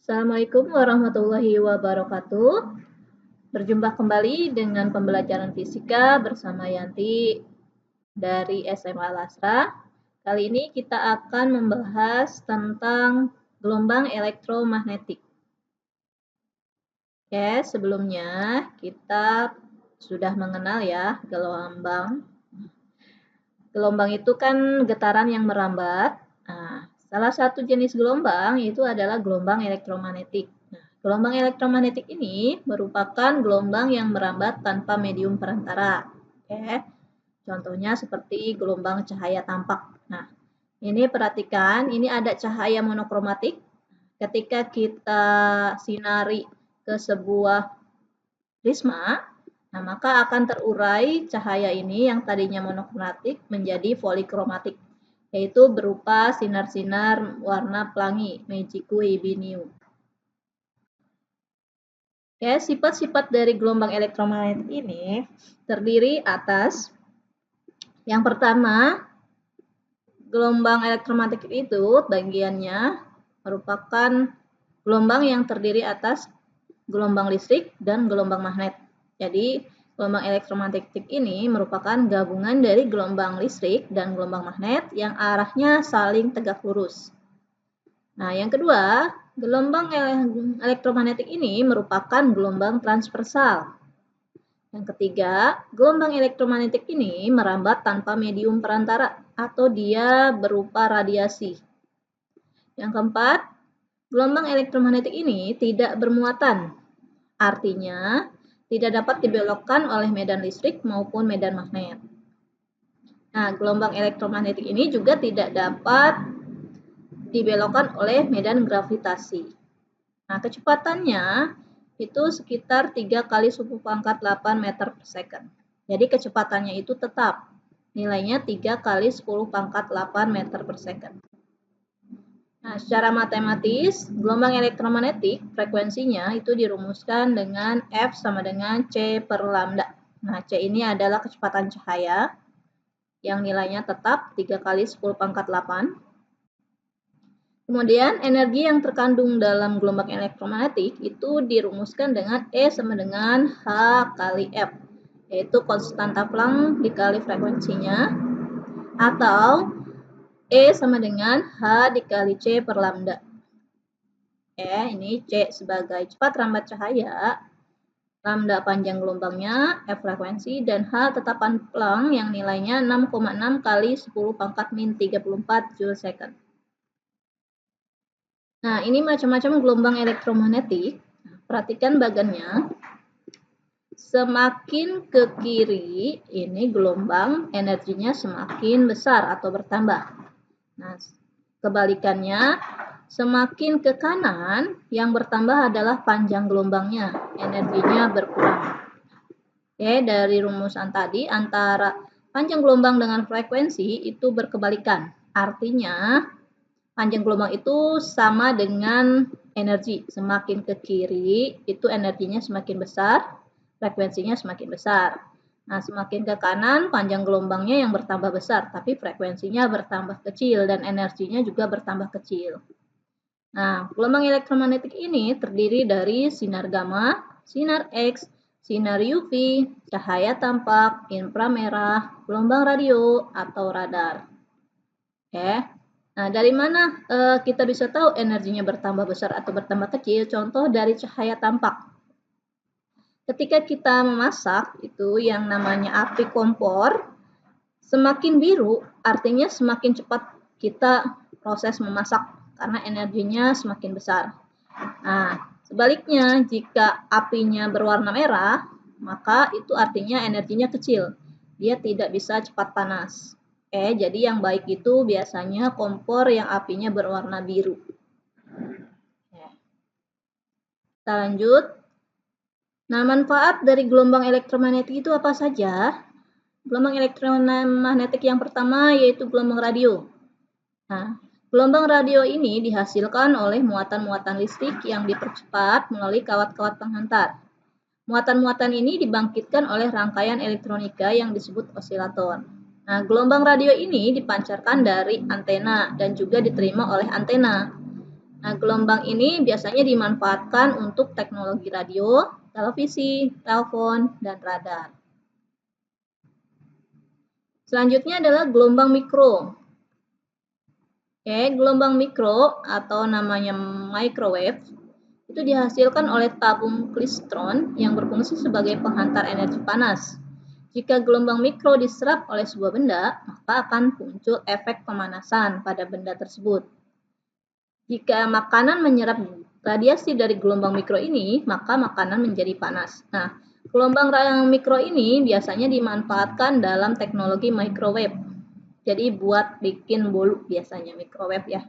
Assalamualaikum warahmatullahi wabarakatuh. Berjumpa kembali dengan pembelajaran fisika bersama Yanti dari SMA Lasra. Kali ini kita akan membahas tentang gelombang elektromagnetik. Oke, sebelumnya kita sudah mengenal ya gelombang. Gelombang itu kan getaran yang merambat. Nah, salah satu jenis gelombang itu adalah gelombang elektromagnetik. Nah, gelombang elektromagnetik ini merupakan gelombang yang merambat tanpa medium perantara. Oke. Contohnya seperti gelombang cahaya tampak. Nah, ini perhatikan, ini ada cahaya monokromatik. Ketika kita sinari ke sebuah prisma, nah, maka akan terurai cahaya ini yang tadinya monokromatik menjadi polikromatik, yaitu berupa sinar-sinar warna pelangi, magical ebeniu. Oke, sifat-sifat dari gelombang elektromagnetik ini terdiri atas yang pertama, gelombang elektromagnetik itu bagiannya merupakan gelombang yang terdiri atas gelombang listrik dan gelombang magnet. Jadi, gelombang elektromagnetik ini merupakan gabungan dari gelombang listrik dan gelombang magnet yang arahnya saling tegak lurus. Nah, yang kedua, gelombang elektromagnetik ini merupakan gelombang transversal. Yang ketiga, gelombang elektromagnetik ini merambat tanpa medium perantara atau dia berupa radiasi. Yang keempat, gelombang elektromagnetik ini tidak bermuatan. Artinya, tidak dapat dibelokkan oleh medan listrik maupun medan magnet. Nah, gelombang elektromagnetik ini juga tidak dapat dibelokkan oleh medan gravitasi. Nah, kecepatannya itu sekitar 3 kali 10⁸ meter per second. Jadi kecepatannya itu tetap. Nilainya 3 kali 10⁸ meter per second. Nah, secara matematis, gelombang elektromagnetik frekuensinya itu dirumuskan dengan F sama dengan C per lambda. Nah, C ini adalah kecepatan cahaya yang nilainya tetap 3 kali 10⁸. Kemudian, energi yang terkandung dalam gelombang elektromagnetik itu dirumuskan dengan E sama dengan H kali F, yaitu konstanta Planck dikali frekuensinya, atau E sama dengan H dikali C per lambda. Ini C sebagai cepat rambat cahaya, lambda panjang gelombangnya, F frekuensi, dan H tetapan Planck yang nilainya 6,6 kali 10⁻⁻34 Joule second. Nah, ini macam-macam gelombang elektromagnetik. Perhatikan bagannya. Semakin ke kiri, ini gelombang energinya semakin besar atau bertambah. Nah, kebalikannya, semakin ke kanan, yang bertambah adalah panjang gelombangnya, energinya berkurang. Oke, dari rumusan tadi, antara panjang gelombang dengan frekuensi itu berkebalikan. Artinya, panjang gelombang itu sama dengan energi. Semakin ke kiri, itu energinya semakin besar, frekuensinya semakin besar. Nah, semakin ke kanan, panjang gelombangnya yang bertambah besar, tapi frekuensinya bertambah kecil dan energinya juga bertambah kecil. Nah, gelombang elektromagnetik ini terdiri dari sinar gamma, sinar X, sinar UV, cahaya tampak, inframerah, gelombang radio, atau radar. Oke. Nah, dari mana kita bisa tahu energinya bertambah besar atau bertambah kecil? Contoh dari cahaya tampak. Ketika kita memasak, itu yang namanya api kompor, semakin biru artinya semakin cepat kita proses memasak karena energinya semakin besar. Nah, sebaliknya jika apinya berwarna merah, maka itu artinya energinya kecil. Dia tidak bisa cepat panas. Jadi yang baik itu biasanya kompor yang apinya berwarna biru. Kita lanjut. Nah, manfaat dari gelombang elektromagnetik itu apa saja? Gelombang elektromagnetik yang pertama yaitu gelombang radio. Nah, gelombang radio ini dihasilkan oleh muatan-muatan listrik yang dipercepat melalui kawat-kawat penghantar. Muatan-muatan ini dibangkitkan oleh rangkaian elektronika yang disebut osilator. Nah, gelombang radio ini dipancarkan dari antena dan juga diterima oleh antena. Nah, gelombang ini biasanya dimanfaatkan untuk teknologi radio, televisi, telepon, dan radar. Selanjutnya adalah gelombang mikro. Gelombang mikro atau namanya microwave itu dihasilkan oleh tabung klistron yang berfungsi sebagai penghantar energi panas. Jika gelombang mikro diserap oleh sebuah benda, maka akan muncul efek pemanasan pada benda tersebut. Jika makanan menyerap radiasi dari gelombang mikro ini, maka makanan menjadi panas. Nah, gelombang mikro ini biasanya dimanfaatkan dalam teknologi microwave. Jadi buat bikin bolu biasanya microwave ya.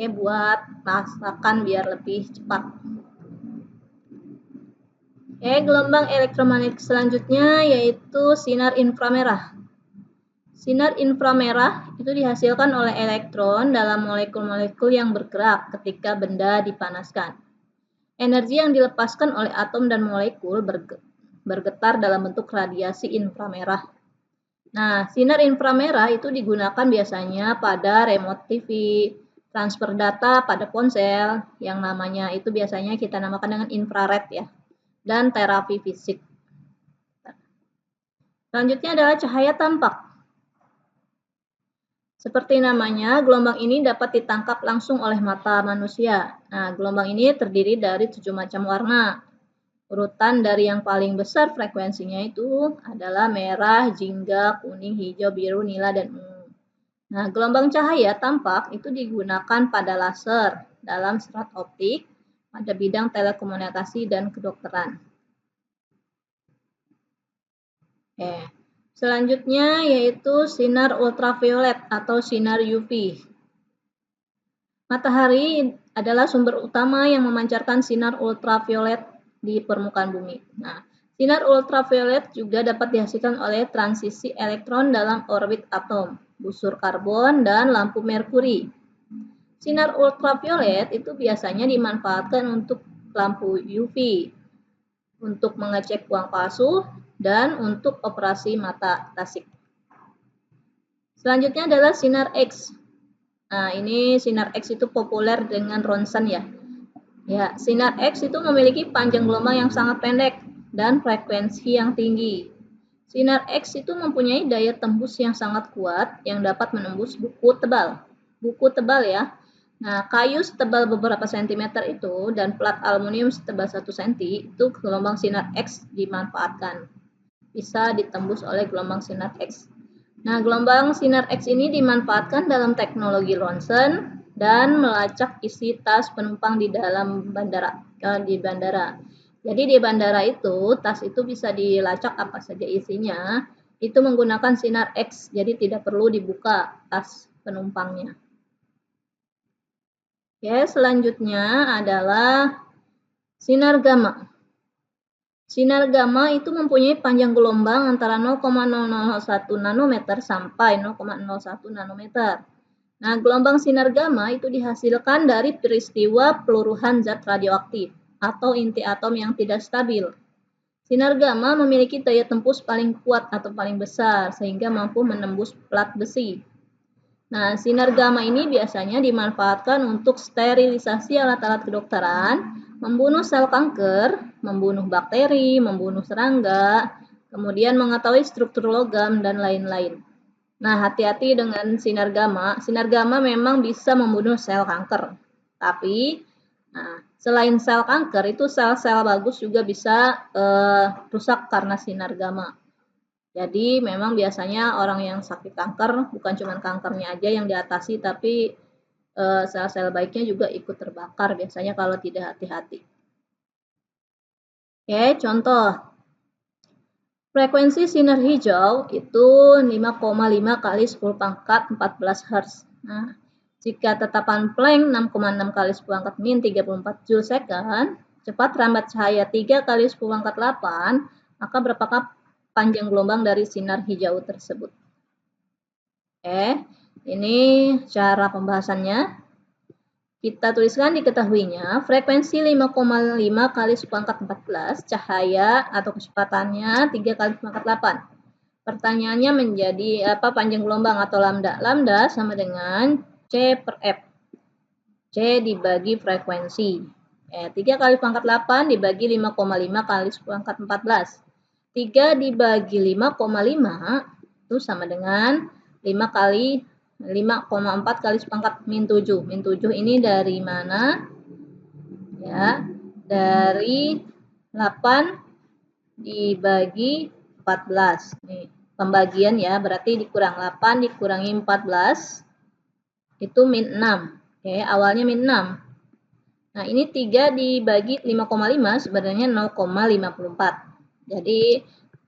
Buat masakan biar lebih cepat. Gelombang elektromagnetik selanjutnya yaitu sinar inframerah. Sinar inframerah itu dihasilkan oleh elektron dalam molekul-molekul yang bergerak ketika benda dipanaskan. Energi yang dilepaskan oleh atom dan molekul bergetar dalam bentuk radiasi inframerah. Nah, sinar inframerah itu digunakan biasanya pada remote TV, transfer data pada ponsel, yang namanya itu biasanya kita namakan dengan infrared ya, dan terapi fisik. Selanjutnya adalah cahaya tampak. Seperti namanya, gelombang ini dapat ditangkap langsung oleh mata manusia. Nah, gelombang ini terdiri dari 7 macam warna. Urutan dari yang paling besar frekuensinya itu adalah merah, jingga, kuning, hijau, biru, nila, dan ungu. Nah, gelombang cahaya tampak itu digunakan pada laser, dalam serat optik, pada bidang telekomunikasi dan kedokteran. Selanjutnya yaitu sinar ultraviolet atau sinar UV. Matahari adalah sumber utama yang memancarkan sinar ultraviolet di permukaan bumi. Nah, sinar ultraviolet juga dapat dihasilkan oleh transisi elektron dalam orbit atom, busur karbon, dan lampu merkuri. Sinar ultraviolet itu biasanya dimanfaatkan untuk lampu UV, untuk mengecek uang palsu, dan untuk operasi mata tasik. Selanjutnya adalah sinar X. Nah, ini sinar X itu populer dengan ronsen ya. Ya, sinar X itu memiliki panjang gelombang yang sangat pendek dan frekuensi yang tinggi. Sinar X itu mempunyai daya tembus yang sangat kuat yang dapat menembus buku tebal. Buku tebal ya. Nah, kayu setebal beberapa sentimeter itu dan plat aluminium setebal 1 cm itu gelombang sinar X dimanfaatkan. Bisa ditembus oleh gelombang sinar X. Nah, gelombang sinar X ini dimanfaatkan dalam teknologi ronsen dan melacak isi tas penumpang di dalam bandara. Jadi di bandara itu, tas itu bisa dilacak apa saja isinya, itu menggunakan sinar X, jadi tidak perlu dibuka tas penumpangnya. Selanjutnya adalah sinar gamma. Sinar gamma itu mempunyai panjang gelombang antara 0,001 nanometer sampai 0,01 nanometer. Nah, gelombang sinar gamma itu dihasilkan dari peristiwa peluruhan zat radioaktif atau inti atom yang tidak stabil. Sinar gamma memiliki daya tembus paling kuat atau paling besar sehingga mampu menembus plat besi. Nah, sinar gamma ini biasanya dimanfaatkan untuk sterilisasi alat-alat kedokteran, membunuh sel kanker, membunuh bakteri, membunuh serangga, kemudian mengetahui struktur logam, dan lain-lain. Nah, hati-hati dengan sinar gamma. Sinar gamma memang bisa membunuh sel kanker. Tapi, selain sel kanker, itu sel-sel bagus juga bisa rusak karena sinar gamma. Jadi memang biasanya orang yang sakit kanker, bukan cuma kankernya aja yang diatasi, tapi sel-sel baiknya juga ikut terbakar biasanya kalau tidak hati-hati. Contoh. Frekuensi sinar hijau itu 5,5 kali 10 pangkat 14 Hz. Nah, jika tetapan Planck 6,6 kali 10 pangkat min 34 Joule second, cepat rambat cahaya 3 kali 10 pangkat 8, maka berapakah panjang gelombang dari sinar hijau tersebut? Ini cara pembahasannya. Kita tuliskan diketahuinya, frekuensi 5,5 kali 10 pangkat 14, cahaya atau kecepatannya 3 kali 10 pangkat 8. Pertanyaannya menjadi apa panjang gelombang atau lambda? Lambda sama dengan C per F. C dibagi frekuensi. 3 kali pangkat 8 dibagi 5,5 kali pangkat 14. 3 dibagi 5,5 itu sama dengan 5,4 kali pangkat min 7. Min 7 ini dari mana? Ya, dari 8 dibagi 14. Nih, pembagian ya, berarti dikurang 8 dikurangi 14 itu min 6. Oke, awalnya min 6. Nah, ini 3 dibagi 5,5 sebenarnya 0,54. Jadi,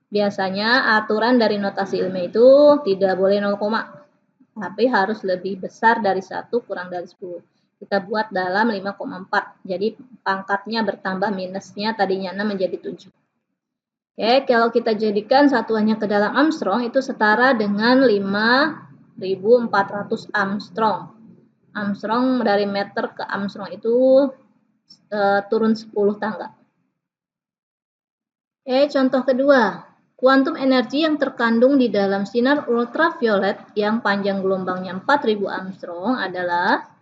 biasanya aturan dari notasi ilmiah itu tidak boleh 0, tapi harus lebih besar dari 1 kurang dari 10. Kita buat dalam 5,4. Jadi, pangkatnya bertambah minusnya tadinya 6 menjadi 7. Oke, kalau kita jadikan satuannya ke dalam Armstrong itu setara dengan 5.400 Armstrong. Armstrong dari meter ke Armstrong itu turun 10 tangga. Oke, contoh kedua. Kuantum energi yang terkandung di dalam sinar ultraviolet yang panjang gelombangnya 4000 Armstrong adalah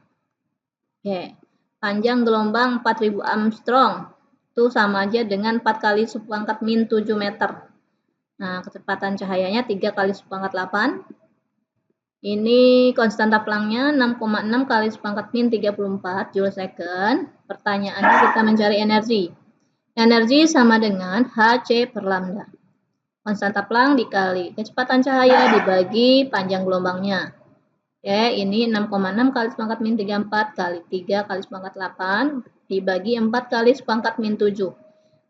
panjang gelombang 4000 Armstrong. Itu sama aja dengan 4 kali pangkat min 7 meter. Nah, kecepatan cahayanya 3 kali pangkat 8. Ini konstanta Plancknya 6,6 kali pangkat min 34 joule second. Pertanyaannya kita mencari energi. Energi sama dengan Hc per lambda. Konstanta Planck dikali kecepatan cahaya dibagi panjang gelombangnya. Oke, ini 6,6 kali pangkat min 34 kali 3 kali pangkat 8 dibagi 4 kali pangkat min 7.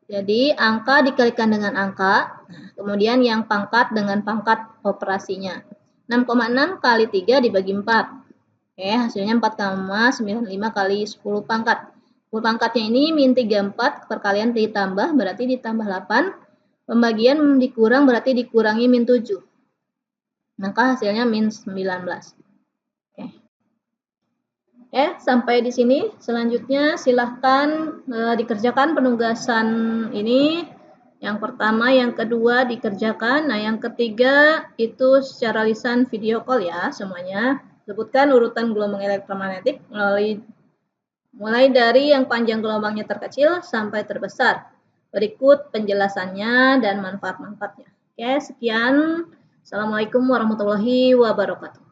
Jadi, angka dikalikan dengan angka, kemudian yang pangkat dengan pangkat operasinya. 6,6 kali 3 dibagi 4. Oke, hasilnya 4,95 kali 10 pangkat. 10 pangkatnya ini min 34 perkalian ditambah berarti ditambah 8. Pembagian dikurang berarti dikurangi min 7. Maka hasilnya min 19. Sampai di sini. Selanjutnya silahkan dikerjakan penugasan ini. Yang pertama, yang kedua dikerjakan. Nah, yang ketiga itu secara lisan video call ya semuanya. Sebutkan urutan gelombang elektromagnetik mulai dari yang panjang gelombangnya terkecil sampai terbesar. Berikut penjelasannya dan manfaat-manfaatnya. Oke, sekian. Assalamualaikum warahmatullahi wabarakatuh.